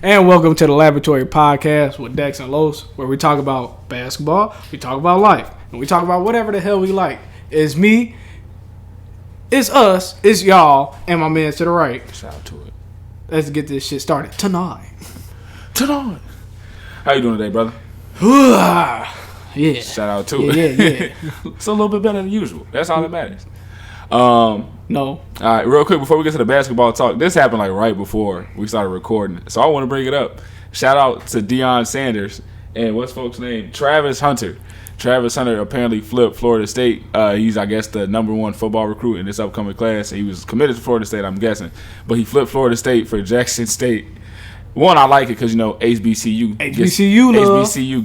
And welcome to the Laboratory Podcast with Dex and Los, where we talk about basketball, we talk about life, and we talk about whatever the hell we like. It's me, it's us, it's y'all, and my man to the right. Shout out to it. Let's get this shit started tonight. How you doing today, brother? Yeah. Shout out to it. Yeah. It's a little bit better than usual. That's all that matters. No. All right, real quick before we get to the basketball talk, this happened like right before we started recording, so I want to bring it up. Shout out to Deion Sanders and what's folks' name? Travis Hunter. Travis Hunter apparently flipped Florida State. He's, I guess, the number one football recruit in this upcoming class. He was committed to Florida State, I'm guessing, but he flipped Florida State for Jackson State. One, I like it because, you know, HBCU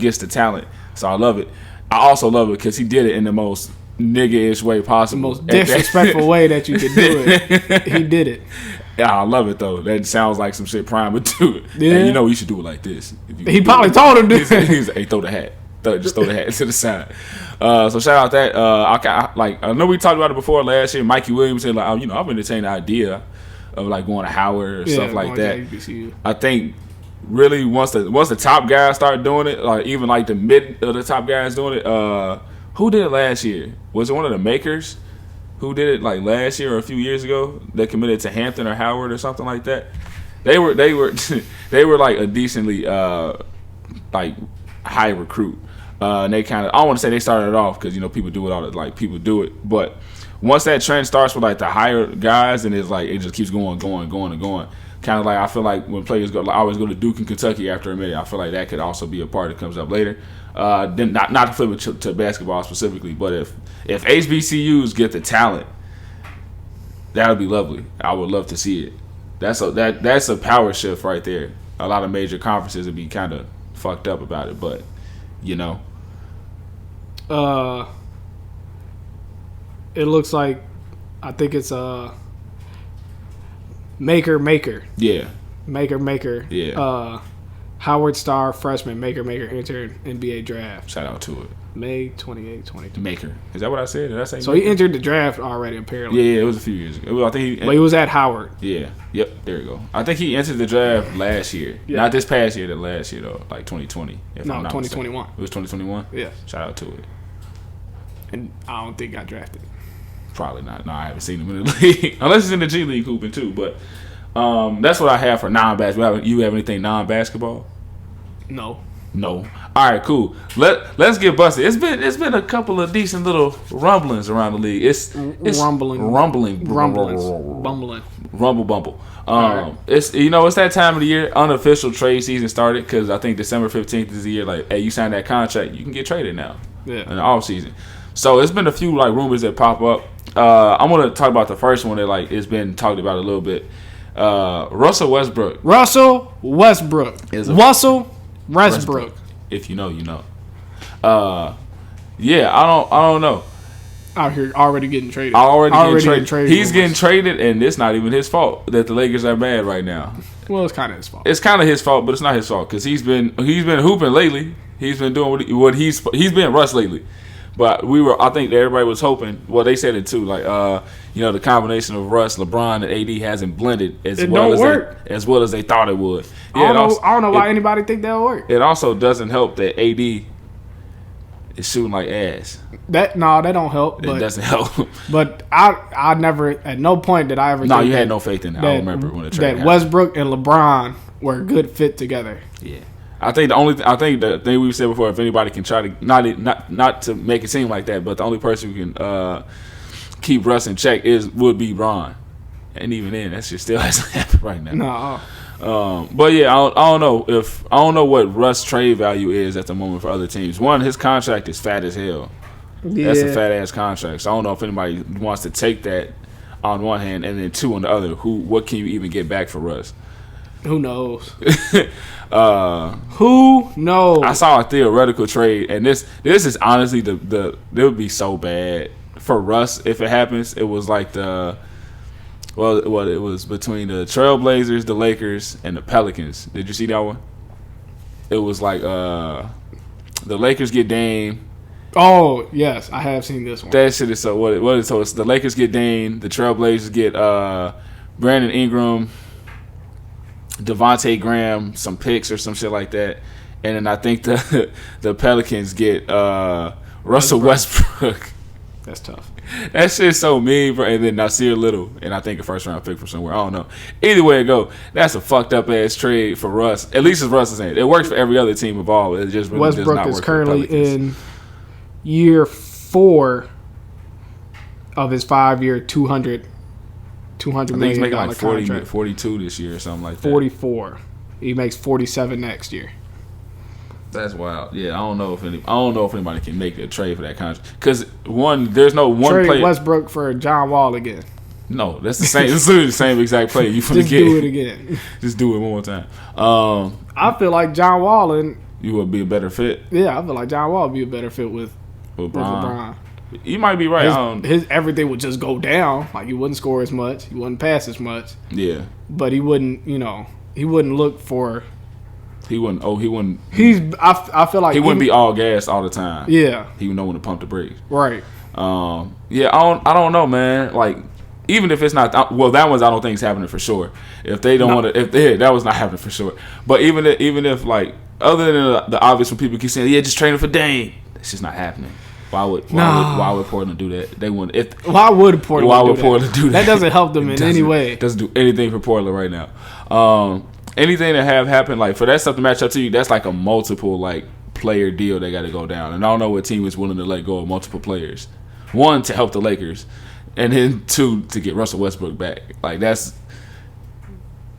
gets the talent, so I love it. I also love it because he did it in the most nigga-ish way possible. The most disrespectful way that you could do it. He did it. Yeah, I love it, though. That sounds like some shit Prime would do it. Yeah. And you know you should do it like this. He probably told him to. He's like, hey, throw the hat. Just throw the hat to the side. So shout out that. I know we talked about it before last year. Mikey Williams said, like, I've entertained the idea of like going to Howard or stuff like that. I think really once the top guys start doing it, like even like the mid of the top guys doing it. Who did it last year? Was it one of the makers who did it like last year or a few years ago? That committed to Hampton or Howard or something like that. They were they were like a decently like high recruit. And they kind of, I don't want to say they started it off because, you know, people do it all, like people do it, but once that trend starts with like the higher guys, and it's like it just keeps going. Kind of like I feel like when players go, I always go to Duke and Kentucky after a minute. I feel like that could also be a part that comes up later. Then not to flip it to basketball specifically, but if HBCUs get the talent, that would be lovely. I would love to see it. That's a power shift right there. A lot of major conferences would be kind of fucked up about it, but you know. It looks like, I think it's Maker. Yeah. Maker. Yeah. Howard Star freshman Maker entered NBA draft. Shout out to it. May 28, 22. Maker. Is that what I said? Did I say so Maker? He entered the draft already, apparently. Yeah, it was a few years ago. But he was at Howard. Yeah. Yep. There you go. I think he entered the draft last year. Yeah. Not this past year, the last year though, like 2020. No, 2021. It was 2021? Yeah. Shout out to it. And I don't think got drafted. Probably not. No, I haven't seen him in the league. Unless he's in the G League hooping too. But that's what I have for non-basketball. You have anything non-basketball? No. All right, cool. Let's get busted. It's been a couple of decent little rumblings around the league. It's rumbling. Rumble. Right. It's that time of the year. Unofficial trade season started because I think December 15th is the year. Like, hey, you signed that contract, you can get traded now. Yeah. In the off season. So it's been a few like rumors that pop up. I'm gonna talk about the first one that like it's been talked about a little bit. Russell Westbrook. If you know, you know. Yeah, I don't know. Out here already getting traded. Getting traded. He's getting traded, and it's not even his fault that the Lakers are bad right now. Well, it's kind of his fault. It's kind of his fault, but it's not his fault because he's been hooping lately. He's been doing what he's been Russ lately. But I think that everybody was hoping. Well, they said it too. Like, the combination of Russ, LeBron, and AD hasn't blended as well as they thought it would. Yeah, I don't know why anybody think that'll work. It also doesn't help that AD is shooting like ass. That don't help. It doesn't help. But I never, at no point did I ever. No, you had no faith in that. I remember when the trade happened. Westbrook and LeBron were a good fit together. Yeah. I think the thing we said before, if anybody can try to not to make it seem like that, but the only person who can keep Russ in check would be Bron, and even then, that shit still hasn't happened right now. No. But yeah, I don't know what Russ' trade value is at the moment for other teams. One, his contract is fat as hell. Yeah. That's a fat ass contract. So I don't know if anybody wants to take that on one hand, and then two on the other. What can you even get back for Russ? Who knows? Who knows? I saw a theoretical trade, and this is honestly it would be so bad for Russ if it happens. It was like it was between the Trailblazers, the Lakers, and the Pelicans. Did you see that one? It was like the Lakers get Dame. Oh yes, I have seen this one. That shit is so what it was. So it's the Lakers get Dame, the Trailblazers get Brandon Ingram. Devontae Graham, some picks or some shit like that. And then I think the Pelicans get Russell Westbrook. That's tough. That shit's so mean, bro. And then Nasir Little, and I think a first round pick from somewhere. I don't know. Either way it go, that's a fucked up ass trade for Russ. At least as Russ is saying, it works for every other team involved. It just really Westbrook does not work is currently for the in year 4 of his 5-year, $200 million he's making like 40, contract. 42 this year or something like that. 44. He makes 47 next year. That's wild. Yeah, I don't know if anybody can make a trade for that contract. Because there's no one trade player. Westbrook for John Wall again. No, that's the same. It's literally the same exact play. You finna Just get do it again. Just do it one more time. I feel like John Wall you would be a better fit. Yeah, I feel like John Wall would be a better fit with LeBron. You might be right. His everything would just go down. Like he wouldn't score as much. He wouldn't pass as much. Yeah. But he wouldn't. He wouldn't look for. He wouldn't. Oh, he wouldn't. I feel like he wouldn't be all gas all the time. Yeah. He would know when to pump the brakes. Right. Yeah. I don't know, man. Like, even if it's not that one's I don't think is happening for sure. If they don't want to, that was not happening for sure. But even if like other than the obvious, when people keep saying, yeah, just training for Dame, it's just not happening. Why would Portland do that? They wouldn't. Why would Portland do that? That doesn't help them in any way. It doesn't do anything for Portland right now. Anything that have happened, like for that stuff to match up to you, that's like a multiple like player deal they got to go down. And I don't know what team is willing to let go of multiple players. 1, to help the Lakers, and then 2, to get Russell Westbrook back. Like that's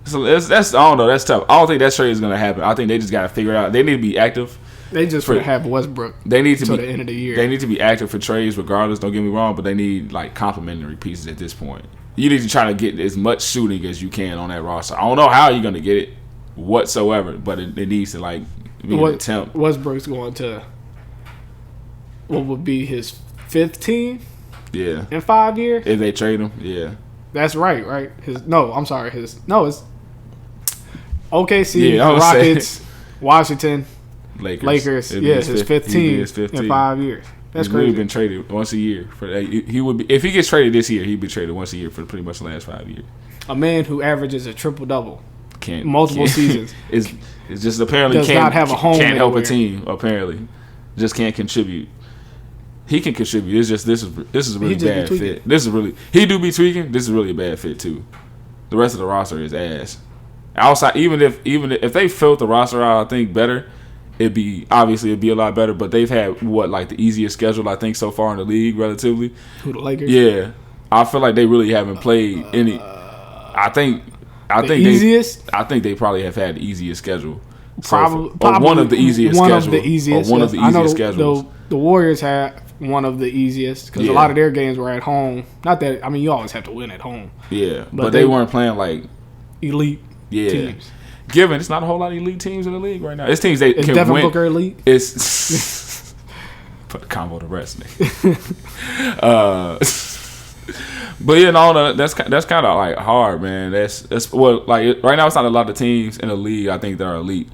I don't know. That's tough. I don't think that trade is gonna happen. I think they just got to figure it out. They need to be active. They just want to have Westbrook. They need to be the end of the year. They need to be active for trades, regardless. Don't get me wrong, but they need like complementary pieces at this point. You need to try to get as much shooting as you can on that roster. I don't know how you're gonna get it whatsoever, but it needs to like be an attempt. Westbrook's going to what would be his 5th team? Yeah. In 5 years? If they trade him, yeah. That's right? It's OKC, Rockets, Washington, Lakers. Yeah, his 5th team in 5 years. That's crazy. He's been traded once a year for that. He would be, if he gets traded this year, he'd be traded once a year for pretty much the last 5 years. A man who averages a triple-double multiple seasons. It's just apparently does not have a home can't anywhere. help a team. Apparently, just can't contribute. He can contribute. It's just this is a really bad fit. This is really he do be tweaking. This is really a bad fit too. The rest of the roster is ass. Outside, even if they filled the roster out, I think better. It'd be a lot better. But they've had the easiest schedule I think so far in the league relatively. Who, the Lakers? Yeah, I feel like they really haven't played any. I think easiest. I think they probably have had the easiest schedule. Probably one of the easiest schedules. One of the easiest schedules. The Warriors had one of the easiest because a lot of their games were at home. Not that you always have to win at home. Yeah, but they weren't playing like elite teams. Given it's not a whole lot of elite teams in the league right now. It's teams they can Devin win. Booker elite? It's put the combo to rest, nigga. But that's kind of like hard, man. That's like right now it's not a lot of teams in the league I think that are elite.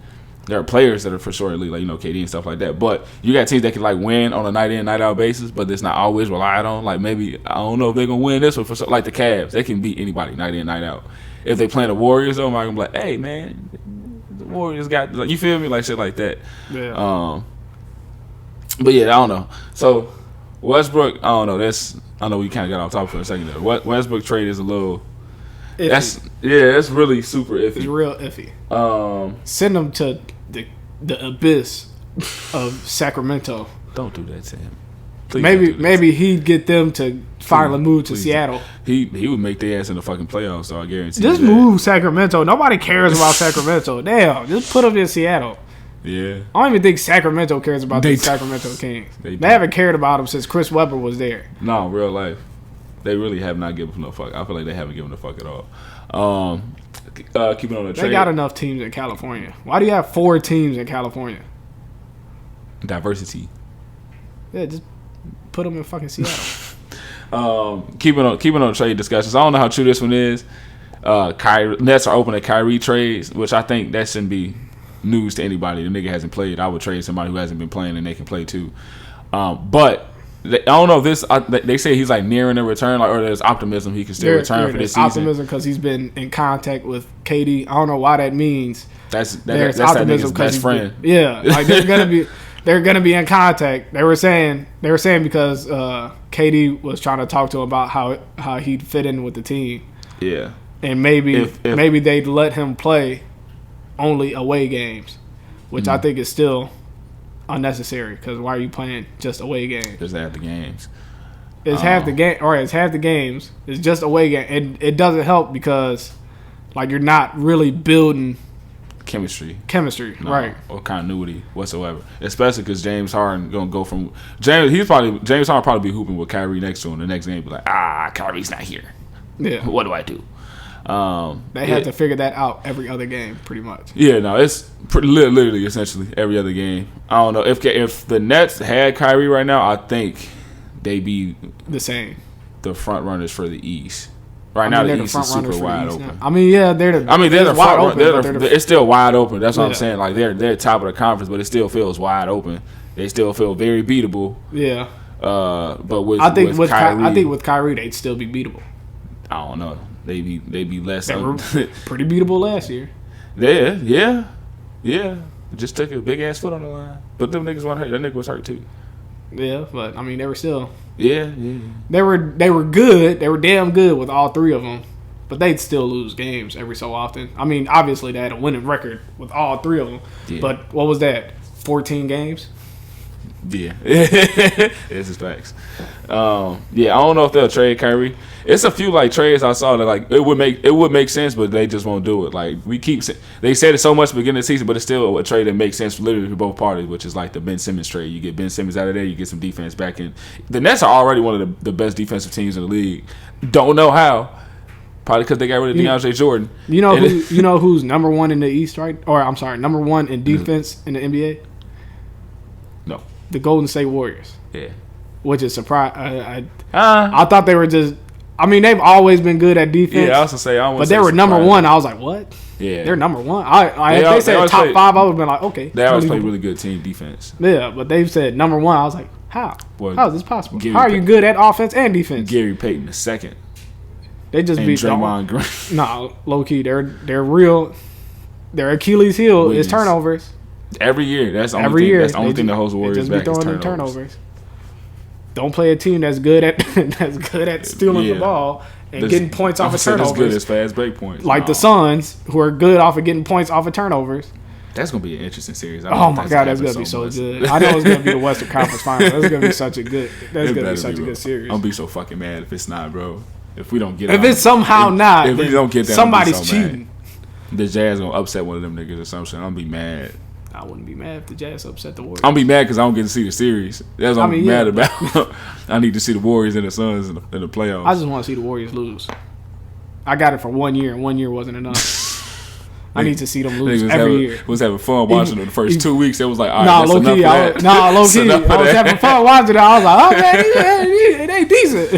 There are players that are for sure elite, like KD and stuff like that. But you got teams that can like win on a night in, night out basis, but it's not always relied on. Like maybe I don't know if they're gonna win this one for like the Cavs. They can beat anybody night in, night out. If they play the Warriors, though, I'm gonna be like, hey man, the Warriors got you feel me, like shit like that. Yeah. But yeah, I don't know. So Westbrook, I don't know. I know we kind of got off topic for a second there. Westbrook trade is a little. Iffy. That's really super iffy. It's real iffy. Send them to the abyss of Sacramento. Don't do that to him. Please maybe he'd get them to finally move to Seattle. He would make their ass in the fucking playoffs, so I guarantee. Just move Sacramento. Nobody cares about Sacramento. Damn, just put them in Seattle. Yeah. I don't even think Sacramento cares about the Sacramento Kings. They haven't cared about them since Chris Webber was there. No, real life. They really have not given no fuck. I feel like they haven't given a fuck at all. Keeping on the trade. They got enough teams in California. Why do you have 4 teams in California? Diversity. Yeah, just put them in fucking Seattle. Keeping on trade discussions. I don't know how true this one is. Nets are open to Kyrie trades, which I think that shouldn't be news to anybody. The nigga hasn't played. I would trade somebody who hasn't been playing and they can play too. But I don't know if this. They say he's like nearing a return, like, or there's optimism he can still return for this season. Optimism because he's been in contact with KD. I don't know why that means. That's that nigga's best friend. Like they're gonna be in contact. They were saying because KD was trying to talk to him about how he'd fit in with the team. Yeah, and maybe they'd let him play only away games, which I think is still unnecessary, because why are you playing just away games? Just half the games. It's half the game. All right, it's half the games. It's just away game, and it doesn't help because, like, you're not really building chemistry, right, or continuity whatsoever. Especially because James Harden gonna go from James Harden probably be hooping with Kyrie next to him the next game. Be like, Kyrie's not here. Yeah, what do I do? They have to figure that out every other game, pretty much. Yeah, no, it's literally essentially every other game. I don't know if the Nets had Kyrie right now, I think they'd be the same, the front runners for the East. Right now, the East is super wide open. I mean, yeah, they're the front open. It's still wide open. That's what I'm saying. Like they're top of the conference, but it still feels wide open. They still feel very beatable. Yeah. But with Kyrie, I think with Kyrie, they'd still be beatable. I don't know. They be less. They were pretty beatable last year. Yeah. Just took a big ass foot on the line. But them niggas weren't hurt. That nigga was hurt too. Yeah, but I mean, they were still. Yeah. They were good. They were damn good with all three of them, but they'd still lose games every so often. I mean, obviously they had a winning record with all three of them. Yeah. But what was that? 14 games. Yeah, this is facts. I don't know if they'll trade Kyrie. It's a few like trades I saw that like it would make sense, but they just won't do it. Like they said it so much at the beginning of the season, but it's still a trade that makes sense literally for both parties, which is like the Ben Simmons trade. You get Ben Simmons out of there, you get some defense back in. The Nets are already one of the best defensive teams in the league. Don't know how. Probably because they got rid of DeAndre Jordan. You know who's number one in the East, right? Or I'm sorry, number one in defense in the NBA. No. The Golden State Warriors. Yeah. Which is surprising. I thought they were just. I mean, they've always been good at defense. Yeah, I was gonna say. But they were number one. I was like, what? Yeah. They're number one. If they said top five, I would have been like, okay. They always play really good team defense. Yeah, but they've said number one. I was like, how? Well, how is this possible? How are you good at offense and defense? Gary Payton II. They just beat Draymond Green. No, low key, they're real. Their Achilles heel is turnovers. Every year, that's the only thing that holds the Warriors back is turnovers. Don't play a team that's good at stealing the ball and getting points off of turnovers. As good as fast break points, like the Suns, who are good off of getting points off of turnovers. That's gonna be an interesting series. Oh my god, that's gonna be so good. I know it's gonna be the Western Conference Finals. That's gonna be such a good. That's gonna be such a good series. I'm gonna be so fucking mad if it's not, bro. If we don't get, if it's somehow not, if we don't get that, somebody's cheating. The Jazz gonna upset one of them niggas or something. I'm gonna be mad. I wouldn't be mad if the Jazz upset the Warriors. I'm be mad because I don't get to see the series. That's what I'm mad about. I need to see the Warriors and the Suns in the playoffs. I just want to see the Warriors lose. I got it for 1 year, and 1 year wasn't enough. I need to see them lose every year. Was having fun watching them the first 2 weeks. It was like, all right, that's enough of that. Low key. I was having fun watching it. I was like, okay, they decent.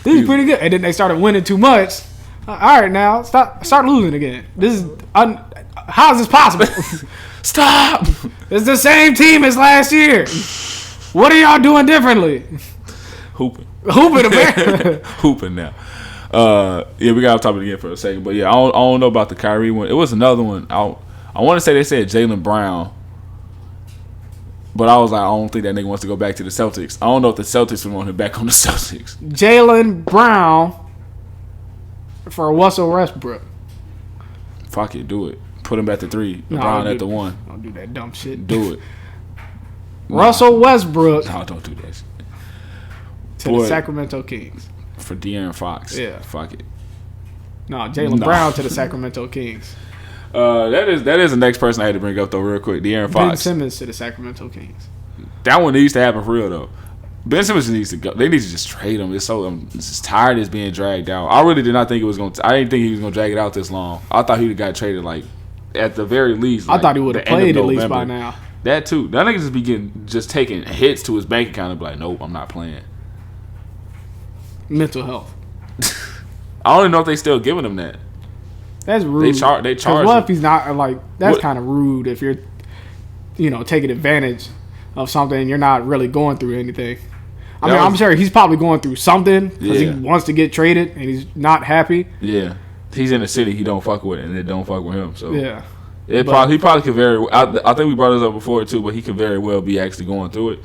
This is pretty good. And then they started winning too much. All right, now start losing again. This is how is this possible? Stop! It's the same team as last year. What are y'all doing differently? Hooping now. We gotta talk about it again for a second, but yeah, I don't know about the Kyrie one. It was another one. I want to say they said Jaylen Brown, but I was like, I don't think that nigga wants to go back to the Celtics. I don't know if the Celtics would want him back on the Celtics. Jaylen Brown for Russell Westbrook. Fuck it, do it. Put him at the 3. LeBron at the 1. Don't do that dumb shit. Do it. Russell Westbrook. No, don't do that shit. To the Sacramento Kings. For De'Aaron Fox. Yeah. Fuck it. No, Jaylen Brown to the Sacramento Kings. That is the next person I had to bring up though real quick. De'Aaron Fox. Ben Simmons to the Sacramento Kings. That one needs to happen for real though. Ben Simmons needs to go. They need to just trade him. It's so I'm just tired of being dragged out. I really did not think it was going to. I didn't think he was going to drag it out this long. I thought he would have got traded like at the very least. I thought he would have played at least by now. That too. That nigga just be taking hits to his bank account and be like, nope, I'm not playing. Mental health. I don't even know if they still giving him that. That's rude. They charge. What if he's not like? That's kind of rude if you're, taking advantage of something and you're not really going through anything. I mean, I'm sure he's probably going through something because he wants to get traded and he's not happy. Yeah, he's in a city he don't fuck with, and they don't fuck with him. So yeah, he probably could I think we brought this up before too, but he could very well be actually going through it.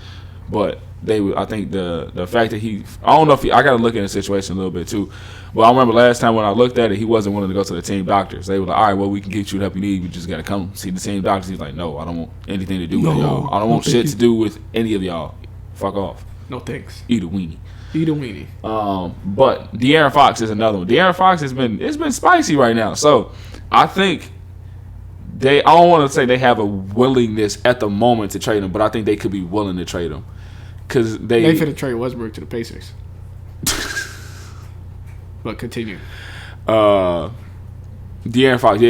But I think the fact that I don't know if I got to look at the situation a little bit too. But I remember last time when I looked at it, he wasn't willing to go to the team doctors. They were like, all right, well, we can get you the help you need. We just got to come see the team doctors. He's like, no, I don't want anything to do with y'all. I don't want shit to do with any of y'all. Fuck off. No thanks. Eat a weenie. But De'Aaron Fox is another one. De'Aaron Fox it's been spicy right now. So I think I don't want to say they have a willingness at the moment to trade him, but I think they could be willing to trade him. Because they finna trade Westbrook to the Pacers. But continue. De'Aaron Fox,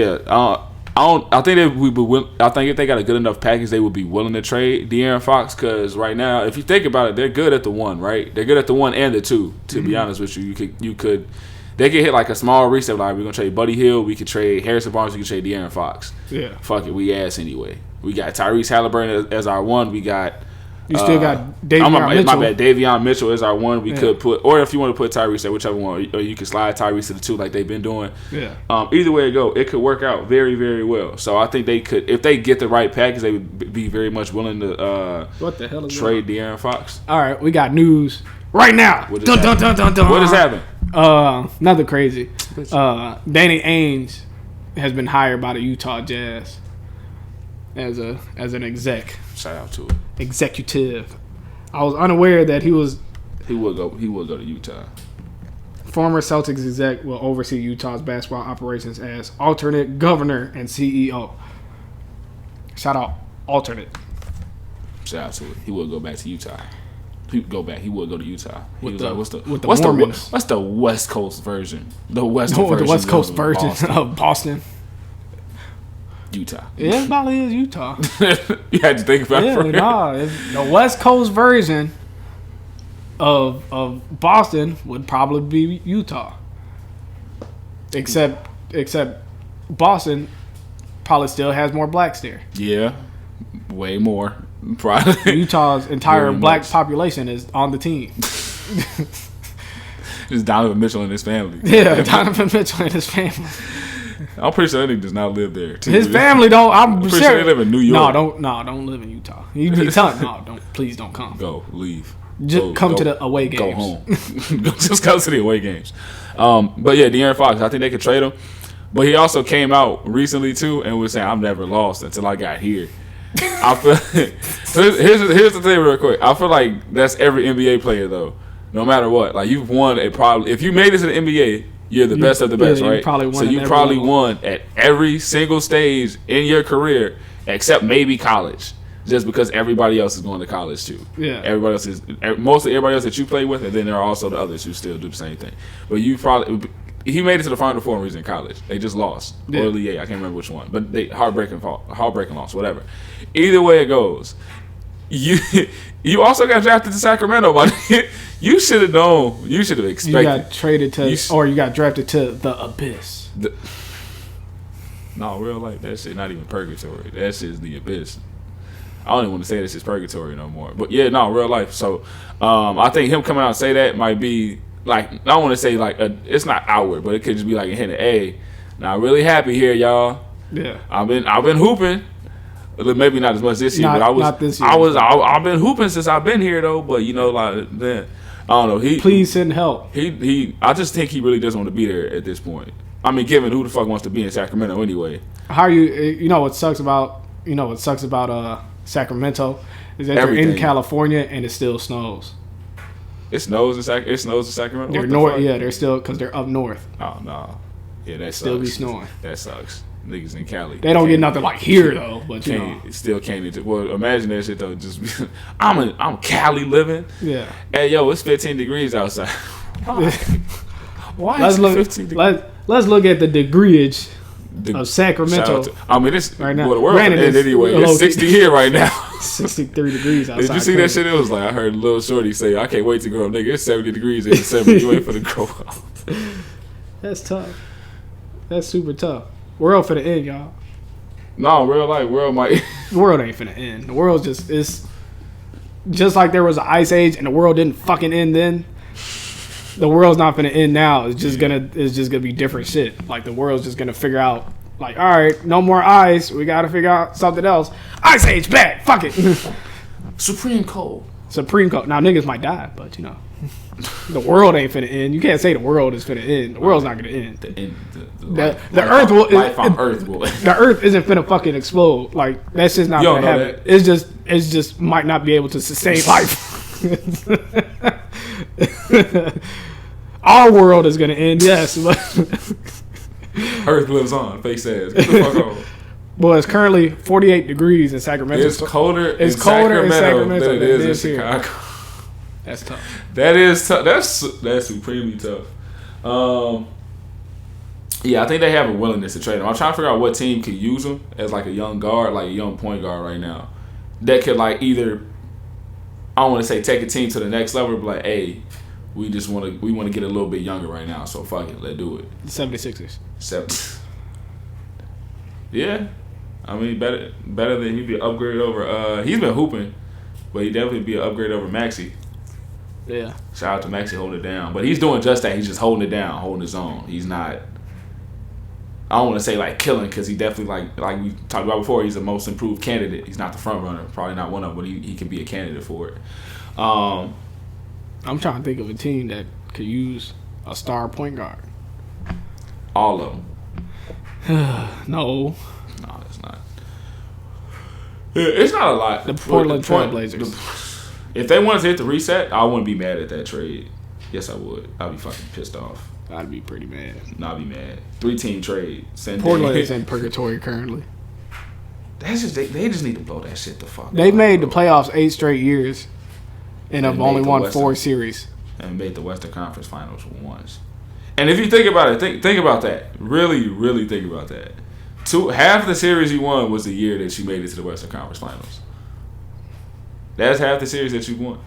I think if they got a good enough package, they would be willing to trade De'Aaron Fox. Because right now, if you think about it, they're good at the 1, right? They're good at the 1 and the 2. To be honest with you, they could hit like a small reset. Like we're gonna trade Buddy Hield, we could trade Harrison Barnes, we could trade De'Aaron Fox. Yeah, fuck it, we ass anyway. We got Tyrese Halliburton as our 1. We got. You still got Davion Mitchell. My bad. Davion Mitchell is our 1. We could put, or if you want to put Tyrese there, whichever one, or you can slide Tyrese to the 2 like they've been doing. Yeah. Either way it go, it could work out very, very well. So I think they could, if they get the right package, they would be very much willing to what the hell is trade De'Aaron Fox. All right, we got news right now. What has happened? Nothing crazy. Danny Ainge has been hired by the Utah Jazz as an exec. Shout out to it. Executive. I was unaware that he would go to Utah. Former Celtics exec will oversee Utah's basketball operations as alternate governor and CEO. Shout out alternate. Shout out to it. He will go back to Utah. He would go to Utah. What's the West Coast version? The West Coast version of Boston. Utah. Yeah, it probably is Utah. You had to think about it. The West Coast version of Boston would probably be Utah. Except Boston probably still has more blacks there. Yeah, way more. Probably. Utah's entire black population is on the team. It's Donovan Mitchell and his family. Yeah, Donovan Mitchell and his family. I'm pretty sure that nigga does not live there. His family don't. I'm pretty sure they live in New York. Don't live in Utah. You be telling please don't come. Go, leave. Just come to the away games. Go home. Just come to the away games. But yeah, De'Aaron Fox, I think they could trade him. But he also came out recently too and was saying, "I've never lost until I got here." I feel here's the thing real quick. I feel like that's every NBA player though. No matter what, like you've won if you made it to the NBA. You're the best of the best, right? You probably won at every single stage in your career, except maybe college, just because everybody else is going to college too. Yeah, everybody else most of everybody else that you play with, and then there are also the others who still do the same thing. But he made it to the Final Four in college. They just lost. Yeah. Or I can't remember which one, but they heartbreaking loss, whatever. Either way it goes, you also got drafted to Sacramento, but you should have known. You should have expected. You got traded to, or you got drafted to the abyss. No, real life, that shit not even purgatory. That shit is the abyss. I don't even want to say this is purgatory no more. But yeah, no, real life. So I think him coming out and say that might be like, I don't want to say like it's not outward, but it could just be like a hint of, hey, not really happy here, y'all. Yeah, I've been hooping. Maybe not as much this year, but I've been hooping since I've been here though. But then I don't know. Please send help. I just think he really doesn't want to be there at this point. I mean, given who the fuck wants to be in Sacramento anyway. How are you? You know what sucks about Sacramento is that they're in California and it still snows. It snows in Sacramento. They're north. Yeah, they're still because they're up north. Oh no. Yeah, that still sucks. be snowing. That sucks. Niggas in Cali. They don't get nothing like here though, but still can't. Well, imagine that shit though. Just I'm Cali living. Yeah. Hey yo, it's 15 degrees outside. Why? Let's look at the degreeage of Sacramento. I mean, it's right now. Well, the world end anyway. It's 60 here right now. 63 degrees outside. Did you see that shit? It was like I heard a little shorty say, "I can't wait to grow up, nigga. It's 70 degrees in December. You ain't for the grow up." That's tough. That's super tough. World finna end, y'all. No, real life, world might. The world ain't finna end. The world's just just like there was an ice age and the world didn't fucking end then. The world's not gonna end now. It's just gonna be different shit. Like the world's just gonna figure out. Like, all right, no more ice. We gotta figure out something else. Ice age back. Fuck it. Supreme cold. Now niggas might die, but you know, the world ain't finna end. You can't say the world is finna end. The world's not gonna end. The Earth will. Life on Earth will. The Earth isn't finna fucking explode. Like that's just not gonna happen. It's just might not be able to sustain life. Our world is gonna end, yes, but Earth lives on. Face ass. Get the fuck on. Well, it's currently 48 degrees in Sacramento. It's colder in Sacramento than it is in Chicago. That's tough. That is tough. That's supremely tough. Yeah, I think they have a willingness to trade him. I'm trying to figure out what team could use him as like a young guard, like a young point guard right now. That could like either, I don't want to say take a team to the next level, but like, hey, we want to get a little bit younger right now, so fuck it, let's do it. The 76ers. Yeah. I mean, better than he'd be an upgrade over. He's been hooping, but he'd definitely be an upgrade over Maxey. Yeah. Shout out to Maxey holding it down, but he's doing just that. He's just holding it down, holding his own. He's not. I don't want to say like killing because he definitely like we talked about before. He's the most improved candidate. He's not the front runner, probably not one of them, but he can be a candidate for it. I'm trying to think of a team that could use a star point guard. All of them. No, it's not. It's not a lot. The Portland Trail Blazers. If they wanted to hit the reset, I wouldn't be mad at that trade. Yes, I would. I'd be fucking pissed off. I'd be pretty mad. I'd be mad. 3-team trade. Portland is in purgatory currently. That's just they just need to blow that shit the fuck. They've made the playoffs 8 straight years, and have only won 4 series. And made the Western Conference Finals once. And if you think about it, think about that. Really, really think about that. Half the series you won was the year that you made it to the Western Conference Finals. That's half the series that you won.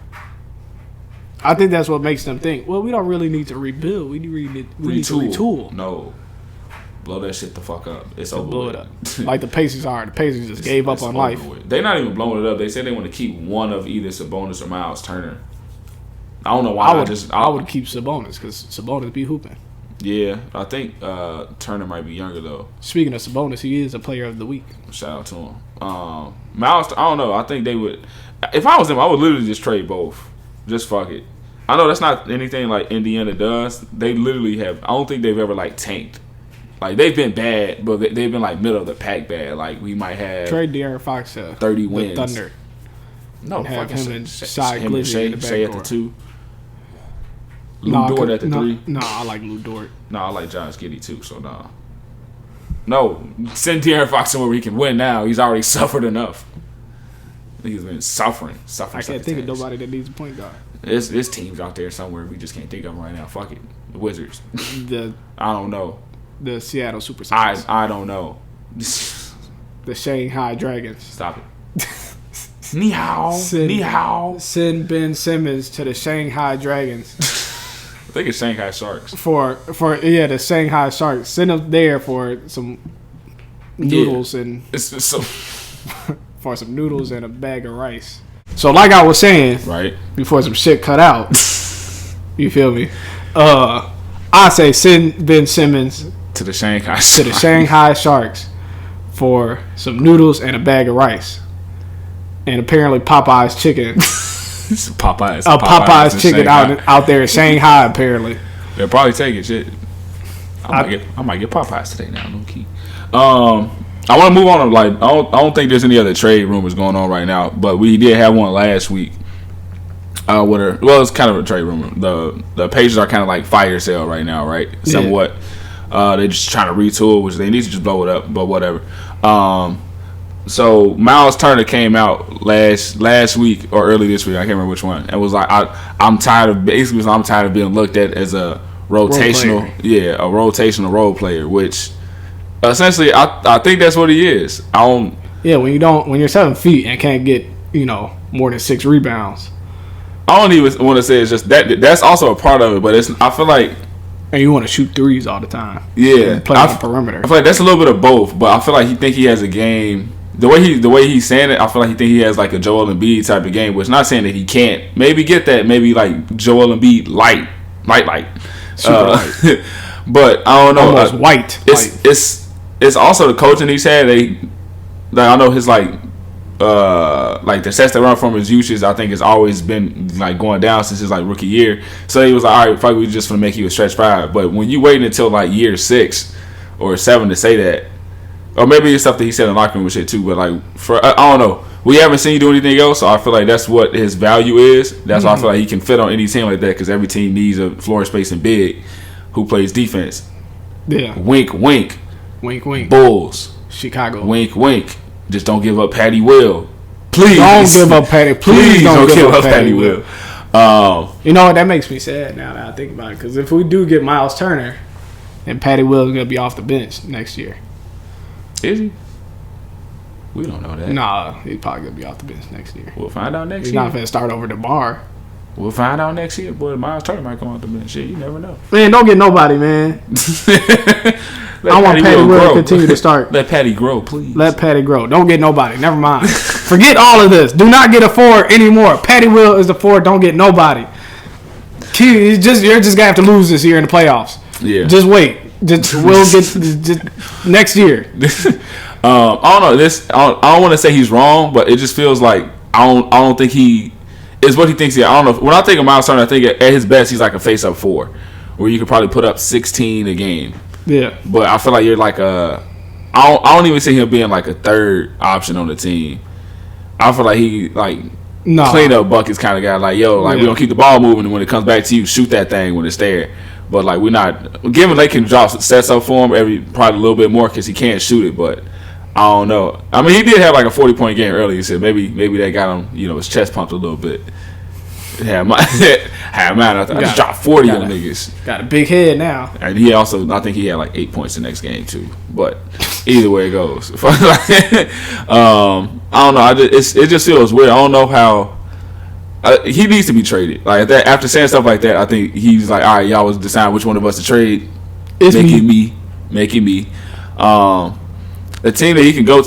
I think that's what makes them think, well, we don't really need to rebuild. We need to retool. No. Blow that shit the fuck up. It's over. Blow it up. Like the Pacers are. The Pacers just gave up on life. They're not even blowing it up. They said they want to keep one of either Sabonis or Miles Turner. I don't know why. I would keep Sabonis because Sabonis be hooping. Yeah, I think Turner might be younger though. Speaking of Sabonis, he is a player of the week. Shout out to him. Miles, I don't know. I think they would. If I was them, I would literally just trade both. Just fuck it. I know that's not anything like Indiana does. They literally have. I don't think they've ever like tanked. Like they've been bad, but they've been like middle of the pack bad. Like we might have trade De'Aaron Fox 30 wins. Thunder. No, have fucking him and Shai Glizzy in the Shai at the 2. Lou Dort at the 3. No, I like Lou Dort. No, I like Josh Giddey too. So no, send De'Aaron Fox somewhere where he can win. Now he's already suffered enough. He's been suffering. I can't think of nobody that needs a point guard. There's teams out there somewhere we just can't think of them right now. Fuck it, the Wizards. I don't know. The Seattle Supersonics. I don't know. The Shanghai Dragons. Stop it. Ni hao. Ni hao. Send Ben Simmons to the Shanghai Dragons. I think it's Shanghai Sharks. For the Shanghai Sharks. Send them there for some noodles and for some noodles and a bag of rice. So like I was saying, right before some shit cut out, you feel me? I say send Ben Simmons to the Shanghai Sharks for some noodles and a bag of rice, and apparently Popeye's chicken. Popeye's chicken out there in Shanghai. Apparently, they'll probably take it. Shit, I might get Popeyes today now. No key. I want to move on to I don't think there's any other trade rumors going on right now, but we did have one last week. It's kind of a trade rumor. The Pacers are kind of like fire sale right now, right? Somewhat. They're just trying to retool, which they need to just blow it up, but whatever. So Miles Turner came out last week or early this week. I can't remember which one. It was like I'm tired of being looked at as a rotational, a rotational role player, which essentially I think that's what he is. When you're 7 feet and can't get more than 6 rebounds. I don't even want to say it's just that. That's also a part of it, but I feel like. And you want to shoot threes all the time. Yeah, play on the perimeter. I feel like that's a little bit of both, but I feel like he has a game the way he's saying it, I feel like he think he has like a Joel Embiid type of game, which not saying that he can't maybe get that, maybe like Joel Embiid light. Super light. But I don't know. Almost white. It's also the coaching he's had. I know his like the sets that run from his usage, I think has always been like going down since his like rookie year. So he was like, all right, fuck, we just gonna make you a stretch 5. But when you wait until like year 6 or 7 to say that, or maybe it's stuff that he said in the locker room and shit too. But like I don't know, we haven't seen you do anything else. So I feel like that's what his value is. That's why I feel like he can fit on any team like that, because every team needs a floor spacing big who plays defense. Yeah. Wink, wink. Wink, wink. Bulls. Chicago. Wink, wink. Just don't give up Patty Will. Please. Don't give up Patty. Please don't give up Patty Will. You know what? That makes me sad now that I think about it. Because if we do get Miles Turner, then Patty Will is going to be off the bench next year. Is he? We don't know that. Nah, he's probably going to be off the bench next year. We'll find out next year. He's not going to start over DeMar. We'll find out next year. Boy, Miles Turner might come off the bench. Shit, you never know. Man, don't get nobody, man. I want Patty Will to continue to start. Let Patty grow, please. Let Patty grow. Don't get nobody. Never mind. Forget all of this. Do not get a forward anymore. Patty Will is the forward. Don't get nobody. You're just going to have to lose this year in the playoffs. Yeah. Just wait. We'll get next year. I don't know. I don't want to say he's wrong, but it just feels like I don't think he is what he thinks he. I don't know. When I think of Miles Turner, I think at his best he's like a face-up 4, where you could probably put up 16 a game. Yeah. But I feel like you're like I don't even see him being like a third option on the team. I feel like he like clean up buckets kind of guy. Like, yo, like we don't keep the ball moving, and when it comes back to you, shoot that thing when it's there. But like we're not given they can drop sets up for him probably a little bit more because he can't shoot it. But I don't know. I mean, he did have like a 40-point game earlier, so maybe that got him, his chest pumped a little bit. I just dropped 40 on niggas. Got a big head now. And he also, I think he had like 8 points the next game too. But either way it goes. I don't know. It just feels weird. I don't know how. He needs to be traded. Like that. After saying stuff like that, I think he's like, all right, y'all was deciding which one of us to trade. Making me. A team that he can go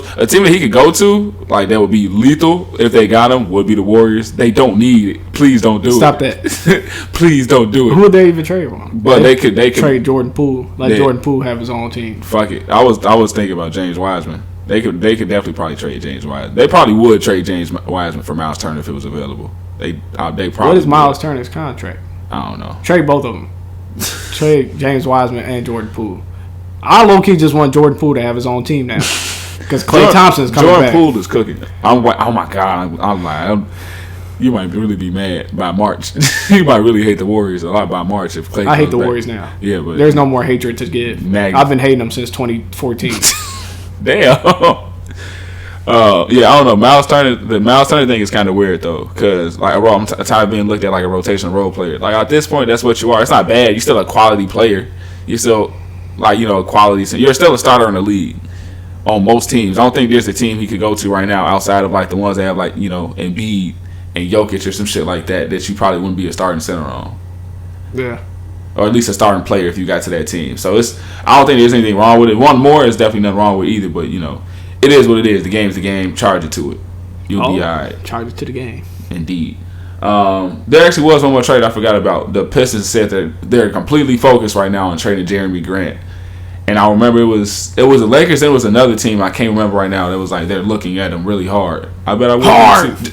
to, like that would be lethal if they got him, would be the Warriors. They don't need it. Please don't do it. Stop that. Please don't do it. Who would they even trade for? But they could trade Jordan Poole. Jordan Poole have his own team. Fuck it. I was thinking about James Wiseman. They could definitely probably trade James Wiseman. They probably would trade James Wiseman for Miles Turner if it was available. They probably. What is Miles Turner's contract? I don't know. Trade both of them. Trade James Wiseman and Jordan Poole. I low-key just want Jordan Poole to have his own team now. Because Klay Thompson's coming back. Jordan Poole is cooking. Oh, my God. I'm lying. You might really be mad by March. You might really hate the Warriors a lot by March if Klay I hate the back. Warriors now. Yeah, but there's no more hatred to give. I've been hating them since 2014. Damn. Yeah, I don't know. The Miles Turner thing is kind of weird, though. Because, like, I'm tired of being looked at like a rotational role player. Like, at this point, that's what you are. It's not bad. You're still a quality player. You're still... like, quality. You're still a starter in the league on most teams. I don't think there's a team he could go to right now outside of like the ones that have like Embiid and Jokic or some shit like that you probably wouldn't be a starting center on. Yeah. Or at least a starting player if you got to that team. So I don't think there's anything wrong with it. One more is definitely nothing wrong with either. But it is what it is. The game's the game. Charge it to it. You'll be all right. Charge it to the game. Indeed. There actually was one more trade I forgot about. The Pistons said that they're completely focused right now on trading Jeremy Grant, and I remember it was the Lakers. And it was another team I can't remember right now. That was like they're looking at him really hard. I bet I would. Hard.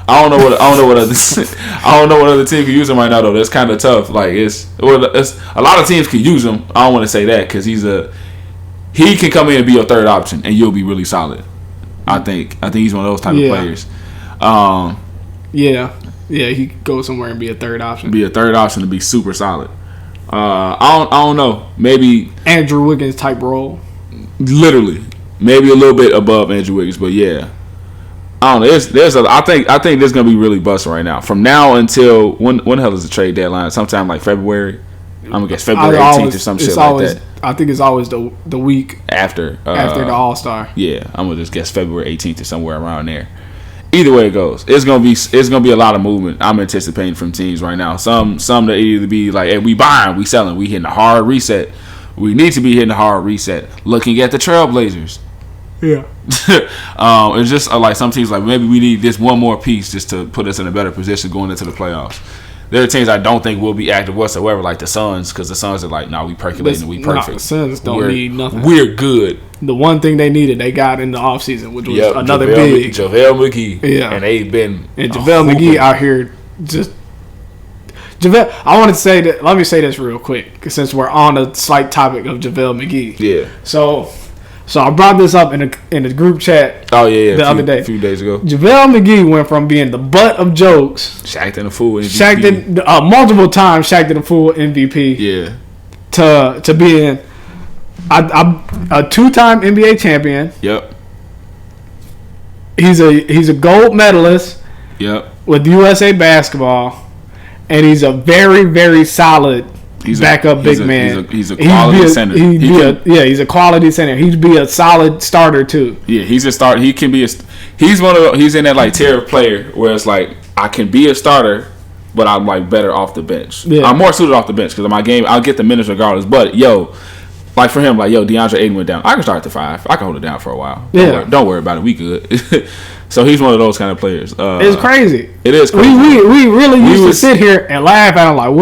I don't know what other team can use him right now though. That's kind of tough. Like it's a lot of teams can use him. I don't want to say that because he can come in and be your third option and you'll be really solid. I think he's one of those type of players. Yeah, he could go somewhere and be a third option. Be a third option to be super solid. I don't know. Maybe Andrew Wiggins type role. Literally, maybe a little bit above Andrew Wiggins, but yeah. I don't know. I think there's gonna be really busting right now. From now until when the hell is the trade deadline? Sometime like February. I'm gonna guess February 18th or some shit like that. I think it's always the week after the All-Star. Yeah, I'm gonna just guess February 18th or somewhere around there. Either way it goes, it's gonna be a lot of movement. I'm anticipating from teams right now. Some that either be like, hey, we buying, we selling, we hitting a hard reset, We need to be hitting a hard reset. Looking at the Trailblazers. Yeah. It's just like some teams like maybe we need this one more piece just to put us in a better position going into the playoffs. There are teams I don't think will be active whatsoever, like the Suns, because the Suns are like, nah, we percolating, we perfect. The Suns don't need nothing. We're good. The one thing they needed, they got in the offseason, which was another big. JaVale McGee. Yeah. And they've been. And JaVale McGee out here just. JaVale, I want to say that. Let me say this real quick, since we're on a slight topic of JaVale McGee. Yeah. So I brought this up in the group chat. Oh yeah, the other day, a few days ago. JaVale McGee went from being the butt of jokes, Shaq'd in a fool MVP, multiple times Shaq'd in a fool MVP. Yeah. To being a 2-time NBA champion. Yep. He's a gold medalist. Yep. With USA basketball, and he's a very, very solid backup big man. He's a quality center. He's a quality center. He'd be a solid starter too. Yeah, he's a starter. He can be he's one of the, he's in that like tier of player where it's like I can be a starter, but I'm like better off the bench. Yeah. I'm more suited off the bench because my game I'll get the minutes regardless. But like for him, like DeAndre Ayton went down. I can start at the 5. I can hold it down for a while. Don't worry about it. We good. So he's one of those kind of players. It's crazy. It is crazy. We really used to sit here and laugh at him like,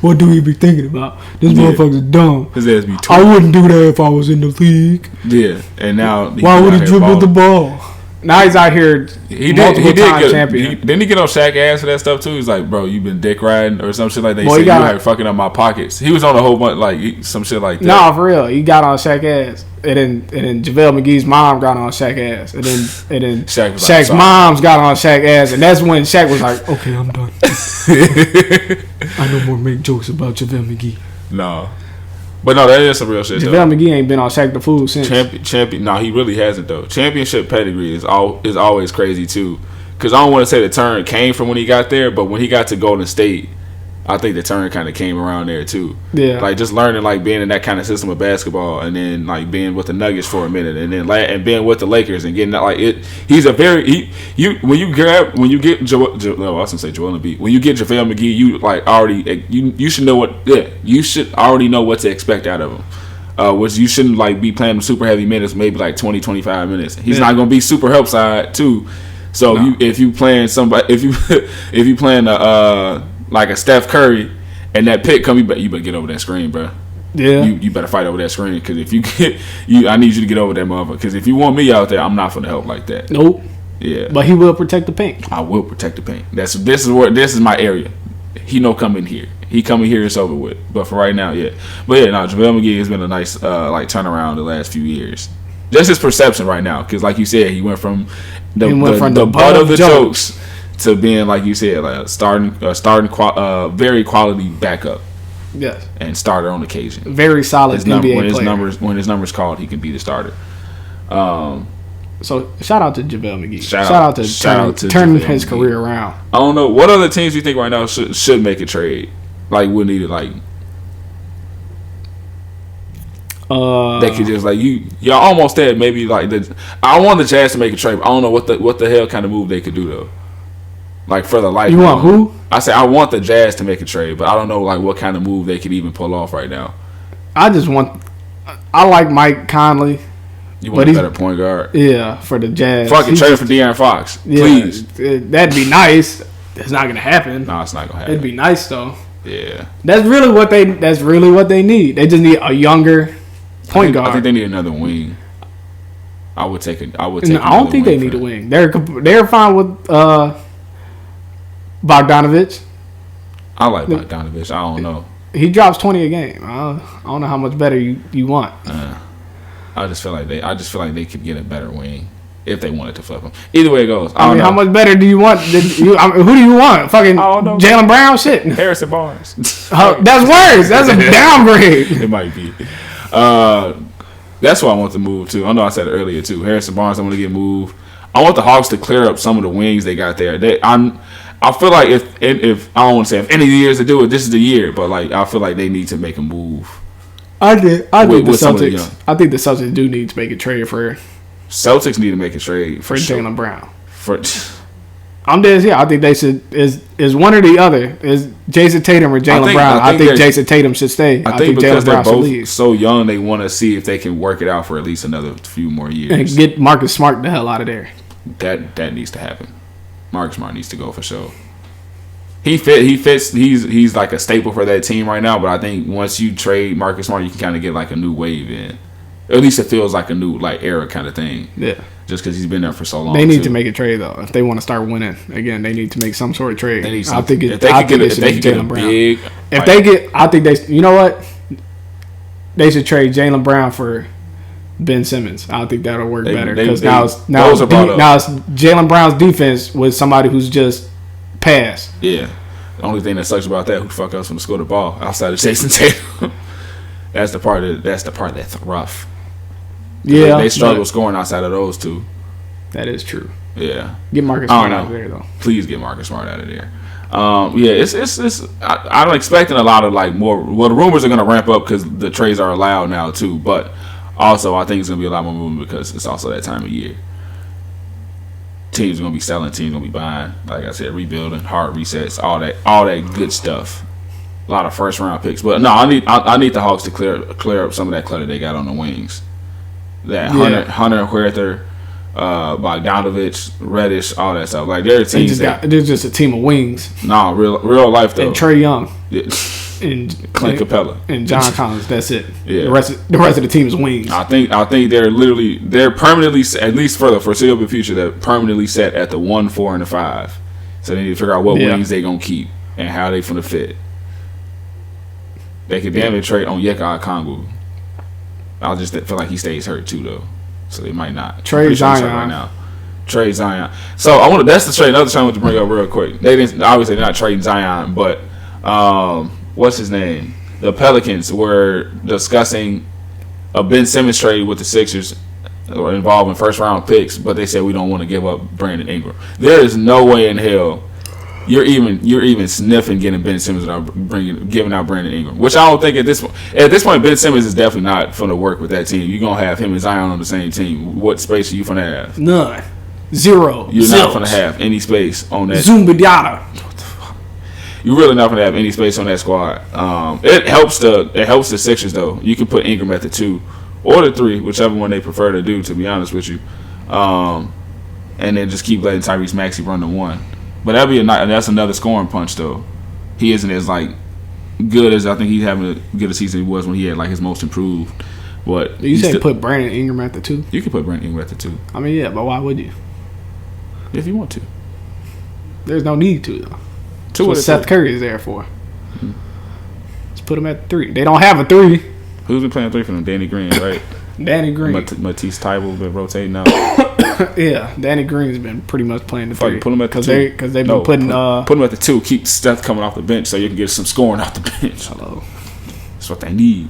what do we be thinking about? This motherfucker's dumb. His ass be I wouldn't do that if I was in the league. Yeah, and now why would he dribble the ball? Now he's out here. He did champion. Didn't he get on Shaq ass for that stuff too? He's like, bro, you been dick riding or some shit like that. He said you had fucking up my pockets. He was on a whole bunch like some shit like that. Nah, for real. He got on Shaq ass, and then JaVale McGee's mom got on Shaq ass, and then Shaq's mom's got on Shaq ass, and that's when Shaq was like, okay, I'm done. I no more make jokes about JaVale McGee. No. But no, that is some real shit. JaVale McGee ain't been on Shaq the Fool since. Champion. No, he really hasn't though. Championship pedigree is always crazy too. Because I don't want to say the turn came from when he got there, but when he got to Golden State, I think the turn kind of came around there too. Yeah. Like just learning like being in that kind of system of basketball, and then like being with the Nuggets for a minute, and then and being with the Lakers and getting that like it. He's a very when you get Joel Embiid. When you get JaVale McGee, you like already you should know you should already know what to expect out of him. Which you shouldn't like be playing super heavy minutes, maybe like 20-25 minutes. He's not gonna be super help side too. So if you playing somebody, if you playing like a Steph Curry, and that pick come, you better get over that screen, bro. Yeah, you better fight over that screen because if you get I need you to get over that motherfucker. Because if you want me out there, I'm not gonna help like that. Nope. Yeah, but he will protect the paint. I will protect the paint. This is my area. He no come in here. He come in here, it's over with. But for right now, yeah. But yeah, JaVale McGee has been a nice like turnaround the last few years. Just his perception right now, because like you said, he went from the butt of the jokes to being, like you said, like a very quality backup. Yes. And starter on occasion. Very solid NBA player. When his numbers called, he can be the starter. So shout out to JaVale McGee. Shout out to turning his career around. I don't know what other teams you think right now should make a trade. Like would need it like. They could just like y'all almost there. Maybe like I want the Jazz to make a trade. But I don't know what the hell kind of move they could do though. Like for the life. You want who? I say I want the Jazz to make a trade, but I don't know like what kind of move they could even pull off right now. I like Mike Conley. You want a better point guard? Yeah, for the Jazz. Fucking trade for De'Aaron Fox, please. That'd be nice. It's not gonna happen. No, it's not gonna happen. It'd be nice though. Yeah. That's really what they need. They just need a younger point guard. I think they need another wing. I would take. I don't think they need a wing. They're fine with Bogdanovich. I like Bogdanovich. I don't know. He drops 20 a game. I don't know how much better you want. I just feel like they could get a better wing if they wanted to flip him. Either way it goes. I mean, how much better do you want? Who do you want? Fucking Jaylen Brown? Shit. Harrison Barnes. That's worse. That's a downgrade. It might be. That's why I want to move too. I know I said it earlier too. Harrison Barnes, I want to get moved. I want the Hawks to clear up some of the wings they got there. I feel like if I don't want to say if any years to do it, this is the year. But like I feel like they need to make a move. I think the Celtics. I think the Celtics do need to make a trade for. Celtics need to make a trade for Jaylen Brown. I'm dead here. I think they should is one or the other. Is Jason Tatum or Jaylen Brown? I think Jason Tatum should stay. I think because they're both so young, they want to see if they can work it out for at least another few more years and get Marcus Smart the hell out of there. That needs to happen. Marcus Smart needs to go for sure. He fits. He's like a staple for that team right now. But I think once you trade Marcus Smart, you can kind of get like a new wave in. At least it feels like a new like era kind of thing. Yeah. Just because he's been there for so long. They need to make a trade though. If they want to start winning again, they need to make some sort of trade. I think if they could get a big. If they get, I think they. You know what? They should trade Jaylen Brown for Ben Simmons. I think that'll work better because now it's Jaylen Brown's defense with somebody who's just pass. Yeah. The only thing that sucks about that, who the fuck else want to score the ball outside of Jason Tatum? That's the part that's rough. Yeah, they struggle scoring outside of those two. That is true. Yeah, get Marcus Smart out of there though. Please get Marcus Smart out of there. Yeah, it's. I'm expecting a lot of like more. Well, the rumors are gonna ramp up because the trades are allowed now too. But also, I think it's gonna be a lot more movement because it's also that time of year. Teams are gonna be selling. Teams are gonna be buying. Like I said, rebuilding, hard resets, all that good stuff. A lot of first round picks. But no, I need the Hawks to clear up some of that clutter they got on the wings. That Hunter, Huerter, Bogdanovich, Reddish, all that stuff. Like they're teams. They're just a team of wings. Nah, real life though. And Trae Young. Yeah. And Clint Capella. And John Collins. That's it. Yeah. The rest of the team is wings. I think they're permanently, at least for the foreseeable future, they're permanently set at the 1, 4, and the 5. So they need to figure out what wings they gonna keep and how they finna fit. They could damn it trade on Yeka Okongwu. I just feel like he stays hurt too, though. So they might not. Trade Zion right now. Trade Zion. So that's the trade. Another trade I want to bring up real quick. They didn't obviously they're not trading Zion, but what's his name? The Pelicans were discussing a Ben Simmons trade with the Sixers involving first round picks, but they said we don't want to give up Brandon Ingram. There is no way in hell you're even sniffing getting Ben Simmons without giving out Brandon Ingram, which I don't think at this point Ben Simmons is definitely not going to work with that team. You're gonna have him and Zion on the same team. What space are you gonna have? None. Zero. You're not gonna have any space on that. Zumbadiata. You're really not gonna have any space on that squad. It helps the Sixers though. You can put Ingram at the 2 or the 3, whichever one they prefer to do. To be honest with you, and then just keep letting Tyrese Maxey run the 1. But that's another scoring punch though. He isn't as like good as I think he's having a good a season he was when he had like his most improved. But you say put Brandon Ingram at the 2? You can put Brandon Ingram at the 2. I mean, yeah, but why would you? If you want to. There's no need to though. That's what Steph Curry is there for. Mm-hmm. Let's put him at the 3. They don't have a 3. Who's been playing 3 for them? Danny Green, right? Danny Green. Matisse Thybulle been rotating out. Yeah, Danny Green's been pretty much playing the 3. Put him at the 2. Because they've been putting... put him at the 2. Keep Steph coming off the bench so you can get some scoring off the bench. Hello. That's what they need.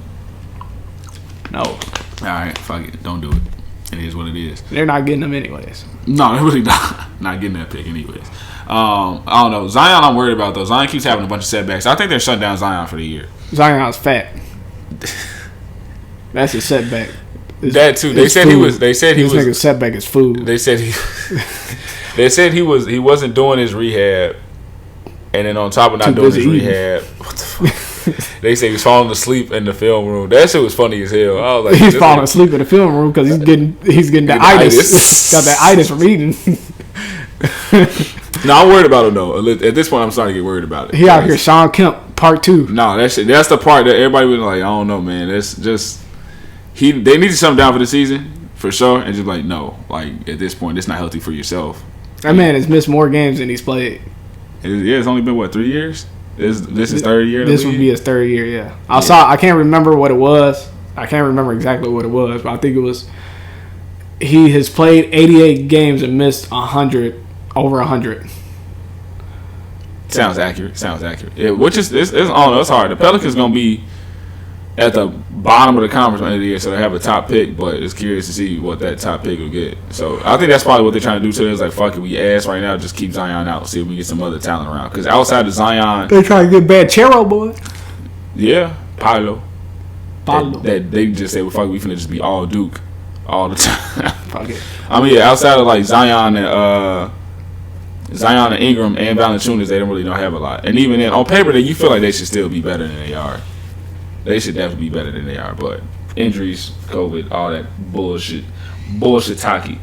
No. All right, fuck it. Don't do it. It is what it is. They're not getting them anyways. No, they're really not getting that pick anyways. I don't know. Zion I'm worried about, though. Zion keeps having a bunch of setbacks. I think they're shutting down Zion for the year. Zion's fat. That's a setback. That too. They said food. This nigga's setback is food. They said he wasn't doing his rehab, and then on top of not doing his rehab, what the fuck? They say he was falling asleep in the film room. That shit was funny as hell. I was like, he's falling asleep in the film room because he's getting the itis. Got that itis from eating. No, I'm worried about him though. At this point, I'm starting to get worried about it. He out here, Sean Kemp, part 2. No, that's the part that everybody was like, I don't know, man. That's just they need to shut him down for the season for sure, and just like no, like at this point, it's not healthy for yourself. That man has missed more games than he's played. It's only been 3 years. This is third year. This would be his 3rd year. Yeah, I can't remember what it was. I can't remember exactly what it was, but I think it was. He has played 88 games and missed 100. Over 100. Sounds accurate. Yeah, which is it's hard. The Pelicans gonna be at the bottom of the conference by the end of the year, so they have a top pick. But it's curious to see what that top pick will get. So I think that's probably what they're trying to do today. Is like fuck it, we ass right now, just keep Zion out, see if we can get some other talent around. Because outside of Zion, they trying to get Banchero, boy. Yeah, Paolo. That they just say, well, fuck, we finna just be all Duke all the time. Fuck it. I mean, yeah, outside of like Zion and Zion and Ingram and Valanciunas, they don't really don't have a lot. And even then, on paper, you feel like they should still be better than they are. They should definitely be better than they are. But injuries, COVID, all that bullshit talkie.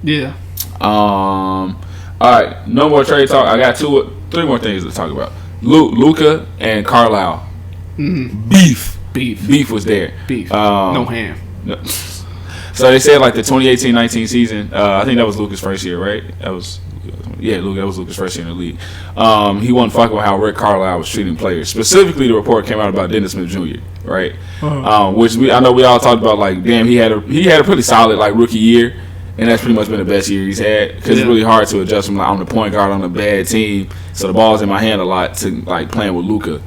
Yeah. All right, no more trade talk. I got 3 more things to talk about. Luka and Carlisle. Mm-hmm. Beef was there. No ham. No. So they said like the 2018-19 season. I think that was Luka's first year, right? That was Luka's first year in the league. He wasn't fucking with how Rick Carlisle was treating players. Specifically, the report came out about Dennis Smith Jr. Right, which I know we all talked about. Like, damn, he had a pretty solid like rookie year, and that's pretty much been the best year he's had because it's really hard to adjust from like, I'm the point guard on a bad team, so the ball's in my hand a lot to like playing with Luka,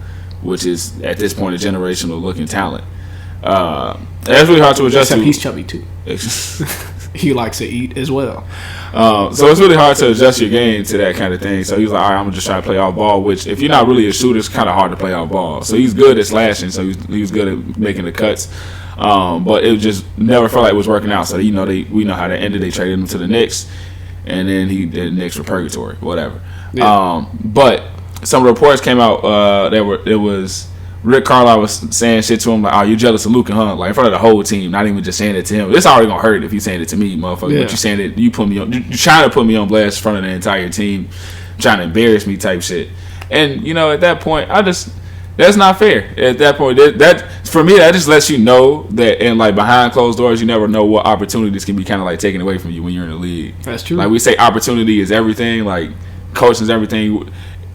which is at this point a generational looking talent. That's really hard to adjust. Except he's chubby too. He likes to eat as well. So it's really hard to adjust your game to that kind of thing. So he's like, all right, I'm going to just try to play off ball, which if you're not really a shooter, it's kind of hard to play off ball. So he's good at slashing, so he was good at making the cuts. But it just never felt like it was working out. So, we know how that ended. They traded him to the Knicks, and then the Knicks were purgatory, whatever. Yeah. But some reports came out it was Rick Carlisle was saying shit to him like, "Oh, you jealous of Luka, huh?" Like in front of the whole team, not even just saying it to him. It's already gonna hurt if you saying it to me, motherfucker. Yeah. But you saying it, you put me on, you trying to put me on blast in front of the entire team, trying to embarrass me, type shit. And at that point, that's not fair. At that point, that for me, that just lets you know that in like behind closed doors, you never know what opportunities can be kind of like taken away from you when you're in the league. That's true. Like we say, opportunity is everything. Like coaching is everything.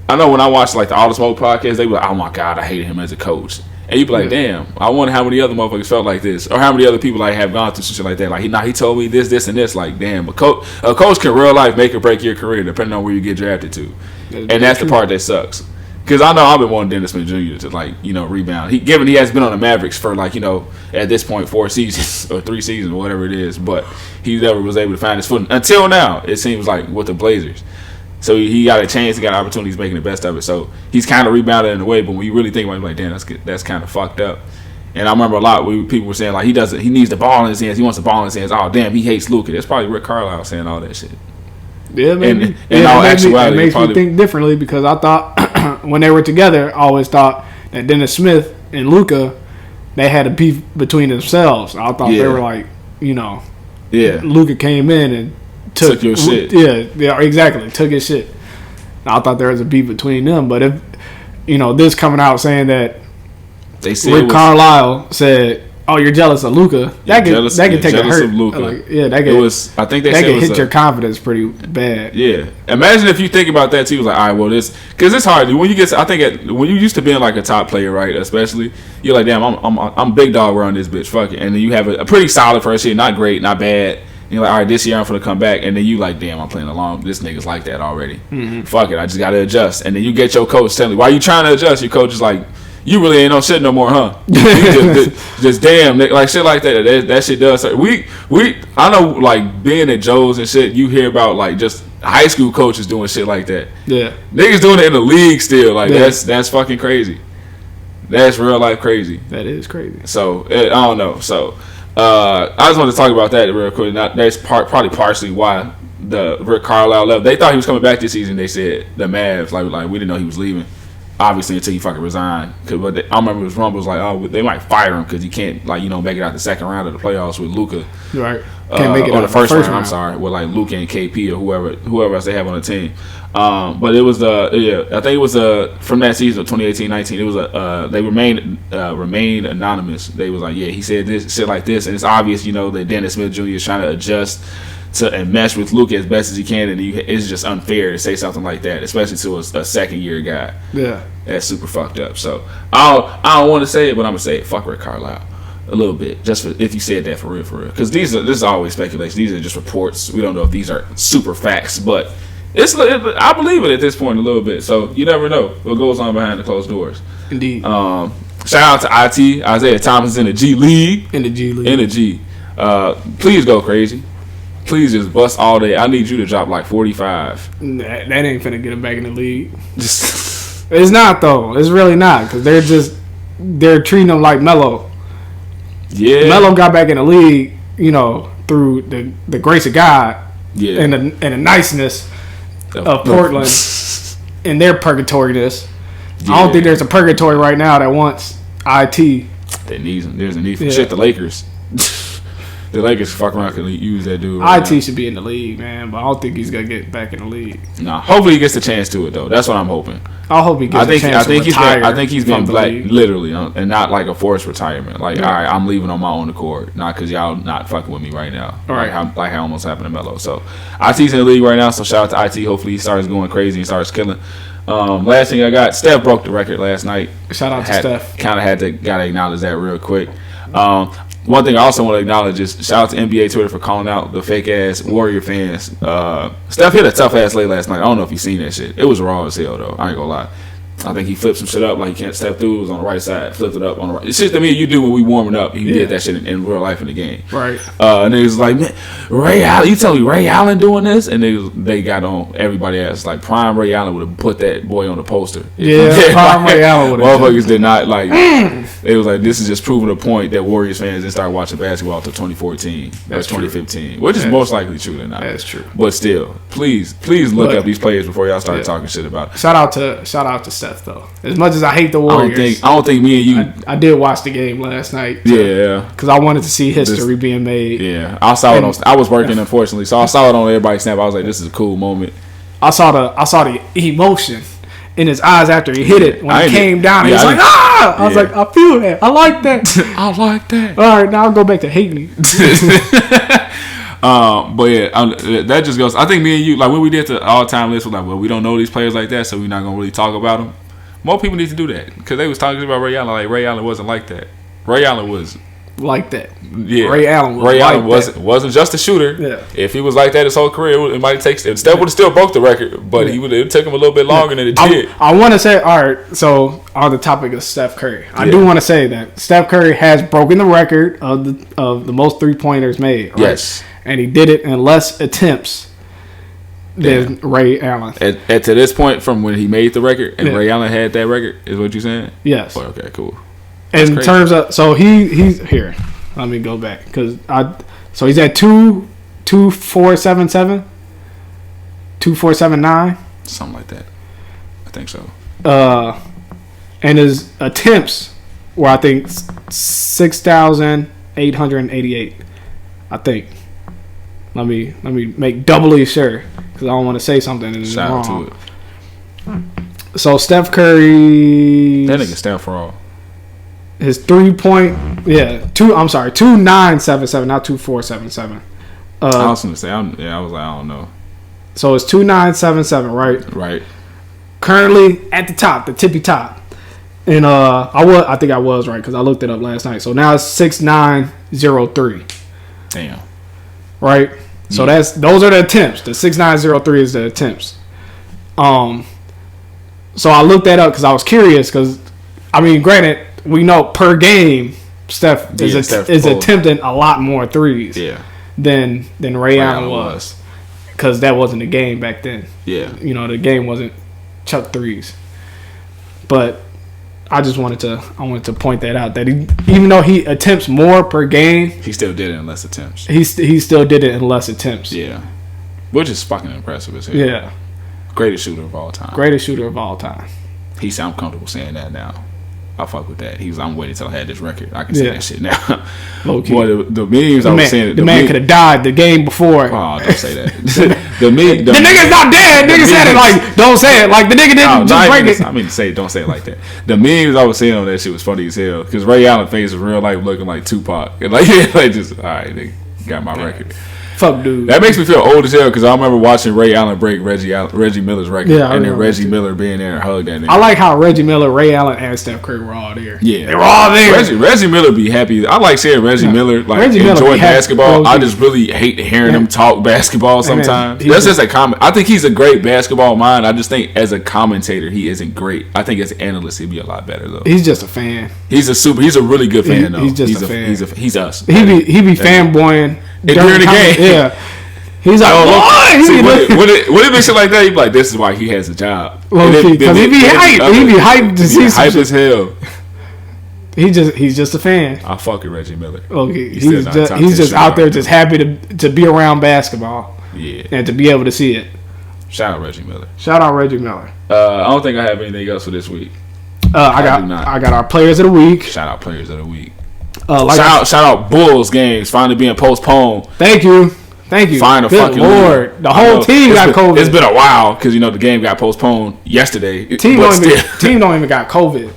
I know when I watched like the All the Smoke podcast, they be like, "Oh my god, I hated him as a coach." And you be like, "Damn, I wonder how many other motherfuckers felt like this, or how many other people like have gone through some shit like that." Like he told me this, and this. Like, damn, a coach can real life make or break your career depending on where you get drafted to, and that's the part that sucks. Because I know I've been wanting Dennis Smith Jr. to like rebound. Given he has been on the Mavericks for like at this point 4 seasons or 3 seasons or whatever it is, but he never was able to find his footing until now. It seems like with the Blazers. So he got a chance, he got opportunities, making the best of it. So he's kind of rebounded in a way, but when you really think about it, like, damn, that's kind of fucked up. And I remember a lot when people were saying like he needs the ball in his hands, he wants the ball in his hands. Oh damn, he hates Luka. That's probably Rick Carlisle saying all that shit. Yeah, maybe. In all actuality, it makes me think differently because I thought when they were together, I always thought that Dennis Smith and Luka, they had a beef between themselves. I thought they were like, Luka came in and took your shit. Yeah, exactly. Took his shit. I thought there was a beef between them, but if this coming out saying that Rick Carlisle said, "Oh, you're jealous of Luka," that could take a hurt. Like, that could. I think that could hit your confidence pretty bad. Yeah, imagine if you think about that too. Like, all right, well, because it's hard when you get. When you used to being like a top player, right? Especially you're like, damn, I'm big dog around this bitch. Fuck it, and then you have a pretty solid first year, not great, not bad. You're like, all right, this year I'm gonna come back, and then you like, damn, I'm playing along. This nigga's like that already. Mm-hmm. Fuck it, I just gotta adjust. And then you get your coach telling you, why you trying to adjust? Your coach is like, you really ain't no shit no more, huh? just damn, like shit like that. That shit does. I know, like being at Joe's and shit. You hear about like just high school coaches doing shit like that. Yeah, niggas doing it in the league still. Like that's fucking crazy. That's real life crazy. That is crazy. So I don't know. So. I just want to talk about that real quick. That's probably partially why the Rick Carlisle left. They thought he was coming back this season. They said the Mavs like we didn't know he was leaving. Obviously until he fucking resigned. I remember it was rumbles like, oh, they might fire him because he can't make it out the second round of the playoffs with Luka. Right. Can't make it out the first round. I'm sorry, with like Luka and KP or whoever else they have on the team. But it was I think it was from that season of 2018-19. It was they remained anonymous. They was like, he said this shit like this, and it's obvious that Dennis Smith Jr. is trying to adjust and mesh with Luka as best as he can, and it's just unfair to say something like that, especially to a second year guy. Yeah, that's super fucked up. So I don't want to say it, but I'm gonna say it. Fuck Rick Carlisle. A little bit, just if you said that for real, because this is always speculation. These are just reports. We don't know if these are super facts, but I believe it at this point a little bit. So you never know what goes on behind the closed doors. Indeed. Shout out to IT Isaiah Thomas in the G League. In the G. Please go crazy. Please just bust all day. I need you to drop like 45. That ain't finna get him back in the league. It's not though. It's really not because they're treating him like Melo. Yeah, Melo got back in the league, through the grace of God, and the niceness of Portland in their purgatoriness. Yeah. I don't think there's a purgatory right now that wants IT. There's a need for shit. The Lakers. The Lakers fuck around can use that dude. Right IT should be in the league, man, but I don't think he's gonna get back in the league. Nah, hopefully he gets the chance to it though. That's what I'm hoping. I hope he gets a chance to retire. I think he's been black, literally, and not like a forced retirement. Like, all right, I'm leaving on my own accord, not because y'all not fucking with me right now. All right, like how almost happened to Melo. So, IT's in the league right now. So shout out to IT. Hopefully he starts going crazy and starts killing. Last thing I got, Steph broke the record last night. Shout out to Steph. Kind of gotta acknowledge that real quick. One thing I also want to acknowledge is shout out to NBA Twitter for calling out the fake ass Warrior fans. Steph hit a tough ass lay last night. I don't know if you seen that shit. It was raw as hell though. I ain't gonna lie. I think he flipped some shit up like he can't step through. It was on the right side, flipped it up on the right. It's just to me you do when we warming up. He did that shit in real life in the game. Right. And they was like, man, Ray Allen. You tell me Ray Allen doing this? And they got on everybody else. Like prime Ray Allen would have put that boy on the poster. Yeah, prime Ray Allen would have. Motherfuckers did not like. It was like this is just proving a point that Warriors fans didn't start watching basketball until 2014. That's 2015, which is most likely true than not. That's true. But still, please look up these players before y'all start talking shit about it. Shout out to Steph though. As much as I hate the Warriors, I don't think me and you. I did watch the game last night. Yeah, because I wanted to see history being made. Yeah, I saw it. I was working unfortunately, so I saw it on everybody's snap. I was like, this is a cool moment. I saw the emotion in his eyes after he hit it when he came down. He was like, ah! I was like, I feel that. I like that. I like that. All right, now I'll go back to hating it. But yeah, that just goes. I think me and you, like when we did the all-time list, we're like, well, we don't know these players like that, so we're not gonna really talk about them. More people need to do that because they was talking about Ray Allen. Like Ray Allen wasn't like that. Ray Allen was like that. Yeah, Ray Allen wasn't just a shooter. Yeah. If he was like that his whole career, it might take. Steph would have still broke the record, but it took him a little bit longer than it did. I want to say, all right. So on the topic of Steph Curry, I do want to say that Steph Curry has broken the record of the most 3-pointers made. Right? Yes, and he did it in less attempts than Ray Allen. At to this point, from when he made the record and Ray Allen had that record, is what you're saying? Yes. Oh, okay, cool. That's in crazy. Terms of, so he's here. Let me go back because so he's at 2.477, 2.479, something like that. I think so. And his attempts were I think 6,888. I think. Let me make doubly sure because I don't want to say something and it's wrong. Shout out to it. So Steph Curry, that nigga stand for all. His 2.977, not 2.477. I was gonna say, I was like, I don't know. So it's 2.977, right? Right. Currently at the top, the tippy top, and I think I was right because I looked it up last night. So now it's 6.903. Damn. Right. So those are the attempts. The 6.903 is the attempts. So I looked that up because I was curious because, I mean, granted, we know per game Steph is attempting a lot more threes than Ray Allen was because that wasn't the game back then. Yeah. The game wasn't chuck threes. But I wanted to point that out that even though he attempts more per game, he still did it in less attempts. He still did it in less attempts. Yeah. Which is fucking impressive as hell. Yeah. Greatest shooter of all time. He sound comfortable saying that now. I fuck with that. I'm waiting till I had this record. I can say that shit now. Boy, the memes I was saying. The man could have died the game before. Oh, don't say that. the nigga's not dead. Nigga said it like, don't say it. Like, the nigga didn't just break it. I mean, don't say it like that. The memes I was seeing on that shit was funny as hell. Because Ray Allen's face was real life looking like Tupac. And like just, all right, nigga, got my record. Fuck, dude. That makes me feel old as hell because I remember watching Ray Allen break Reggie Miller's record, and then Reggie Miller being there and hug that nigga. I like how Reggie Miller, Ray Allen, and Steph Curry were all there. Yeah, they were all there. Reggie Miller be happy. I like seeing Reggie Miller enjoy basketball. I just really hate hearing him talk basketball sometimes. That's just a comment. I think he's a great basketball mind. I just think as a commentator he isn't great. I think as an analyst he'd be a lot better though. He's just a fan. He's a really good fan though. He's just a fan. He's us. He be fanboying during the game. Yeah. He's like, when it makes it like that, he be like, this is why he has a job. Because he be hyped. He be hyped to see some hype as hell. He's just a fan. I fuck with Reggie Miller. Okay, he's just out there just happy to be around basketball. Yeah. And to be able to see it. Shout out Reggie Miller. I don't think I have anything else for this week. I got our players of the week. Shout out players of the week. Shout out Bulls games finally being postponed. Thank you. Final Good fucking Lord. The whole team got COVID. It's been a while because the game got postponed yesterday. Team don't even got COVID.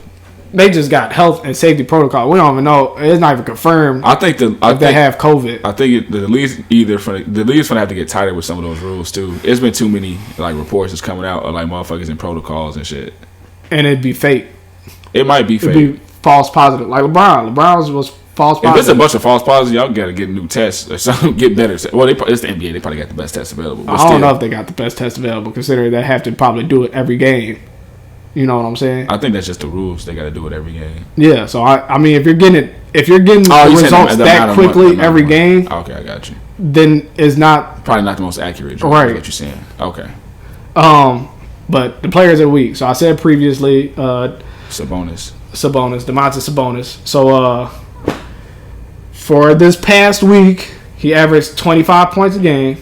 They just got health and safety protocol. We don't even know. It's not even confirmed. I think they have COVID. I think the league's gonna have to get tighter with some of those rules too. It's been too many reports that's coming out of motherfuckers in protocols and shit. And it'd be fake. It might be fake. It'd be false positive. Like LeBron was false positive. If it's a bunch of false positives, y'all gotta get new tests or something. Get better. Well, it's the NBA. They probably got the best tests available. But I don't know if they got the best tests available, considering they have to probably do it every game. You know what I'm saying? I think that's just the rules. They got to do it every game. Yeah. So I mean, if you're getting the results that quickly every game, okay, I got you. Then it's probably not the most accurate. Right. What you're saying? Okay. But the players of the week. So I said previously, Domantas Sabonis. So for this past week, he averaged 25 points a game,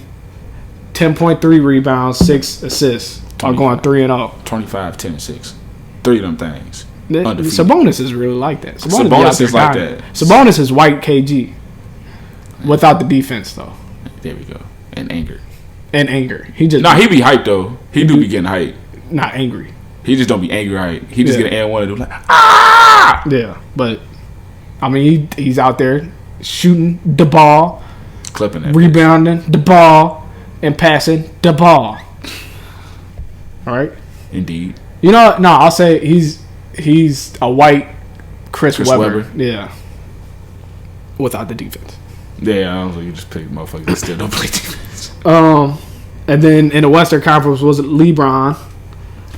10.3 rebounds, 6 assists. I'm going 3-0. 25, 10, 6. 3 of them things. Sabonis is really like that. Sabonis is like that. Sabonis is white KG. Without the defense, though. There we go. And anger. He just he be hyped though. He do be getting hyped. Not angry. He just don't be angry hyped. He just get an and one and do ah. Yeah, but I mean he's out there shooting the ball, clipping it, rebounding the ball, and passing the ball. All right. Indeed. I'll say he's a white Chris Webber. Yeah. Without the defense. Yeah, I was like, you just pick motherfuckers that still don't play defense. And then in the Western Conference was LeBron.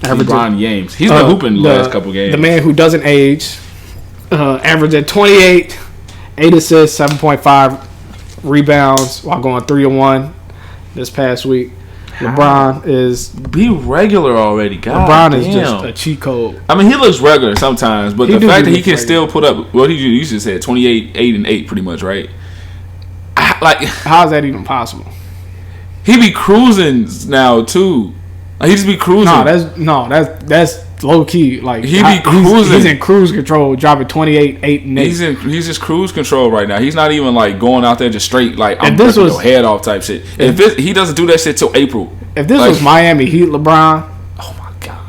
LeBron James. He's been hooping the last couple games. The man who doesn't age. Averaging 28, 8 assists, 7.5 rebounds while going 3-1 this past week. LeBron is be regular already. God LeBron damn. Is just a cheat code. I mean, he looks regular sometimes, but the fact that he can still put up what you just said, 28, 8 and 8, pretty much, right? How is that even possible? He be cruising now too. He just be cruising. That's low key. He be cruising. He's in cruise control, dropping 28, 8 and 8. He's just cruise control right now. He's not even going out there just straight I'm ripping your head off type shit. He doesn't do that shit till April. If this was Miami Heat LeBron, oh my god,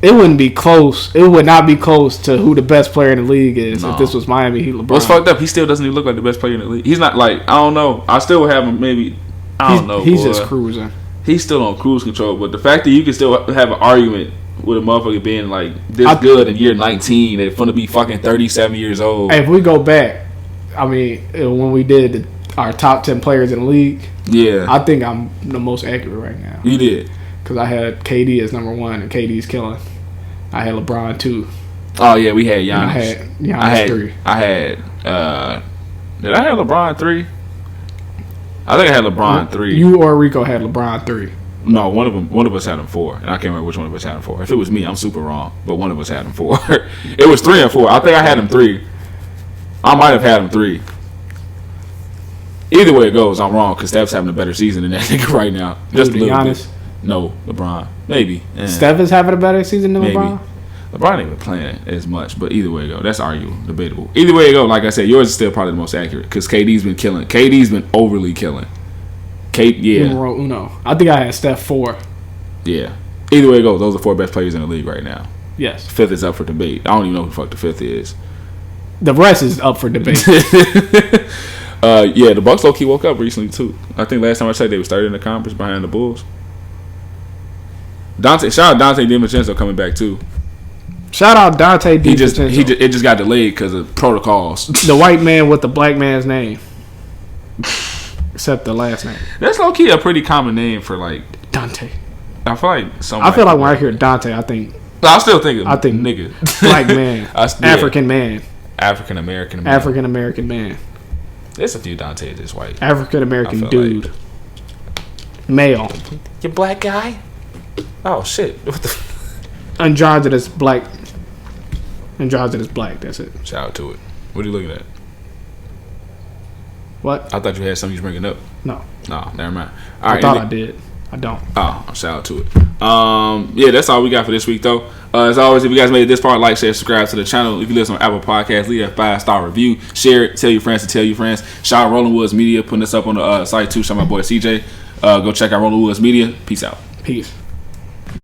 it wouldn't be close. It would not be close to who the best player in the league is. If this was Miami Heat LeBron. What's fucked up? He still doesn't even look like the best player in the league. He's not I don't know. I still would have him maybe. I don't know. He's just cruising. He's still on cruise control, but the fact that you can still have an argument with a motherfucker being this good in year 19, they're going to be fucking 37 years old. Hey, if we go back, I mean, when we did our top 10 players in the league, yeah, I think I'm the most accurate right now. You did. Because I had KD as number 1, and KD's killing. I had LeBron 2. Oh, yeah, we had Giannis. I had Giannis 3. Did I have LeBron 3? I think I had LeBron 3. You or Rico had LeBron 3. No, one of us had him 4, and I can't remember which one of us had him 4. If it was me, I'm super wrong, but one of us had him 4. It was 3 and 4. I think I had him 3. I might have had him 3. Either way it goes, I'm wrong because Steph's having a better season than that nigga right now. Just a little Giannis? bit. No, LeBron. Maybe. Steph is having a better season than LeBron? LeBron ain't been playing as much, but either way it go, that's arguable, debatable. Either way it go, like I said, yours is still probably the most accurate because KD's been killing. KD's been overly killing. Numero uno. I think I had Steph 4. Yeah. Either way it goes, those are 4 best players in the league right now. Yes. 5th is up for debate. I don't even know who the fuck the 5th is. The rest is up for debate. Yeah, the Bucks low-key woke up recently too. I think last time I checked, they were started in the conference behind the Bulls. Shout out Dante DiVincenzo coming back too. Shout out Dante DiVincenzo. It just got delayed because of protocols. The white man with the black man's name. Except the last name. That's low key a pretty common name for Dante. I feel like when I hear Dante, I think nigga. Black man. African man. African American man. There's a few Dantes that's white. African American dude. Male. You black guy? Oh shit. What the Androgynous black. Androgynous black, that's it. Shout out to it. What are you looking at? What? I thought you had something you was bringing up. No. No, never mind. I thought I did. I don't. Oh, shout out to it. Yeah, that's all we got for this week, though. As always, if you guys made it this part, like, share, subscribe to the channel. If you listen on Apple Podcasts, leave a 5-star review. Share it. Tell your friends to tell your friends. Shout out Rolling Woods Media putting this up on the site, too. Shout out my boy CJ. Go check out Rolling Woods Media. Peace out. Peace.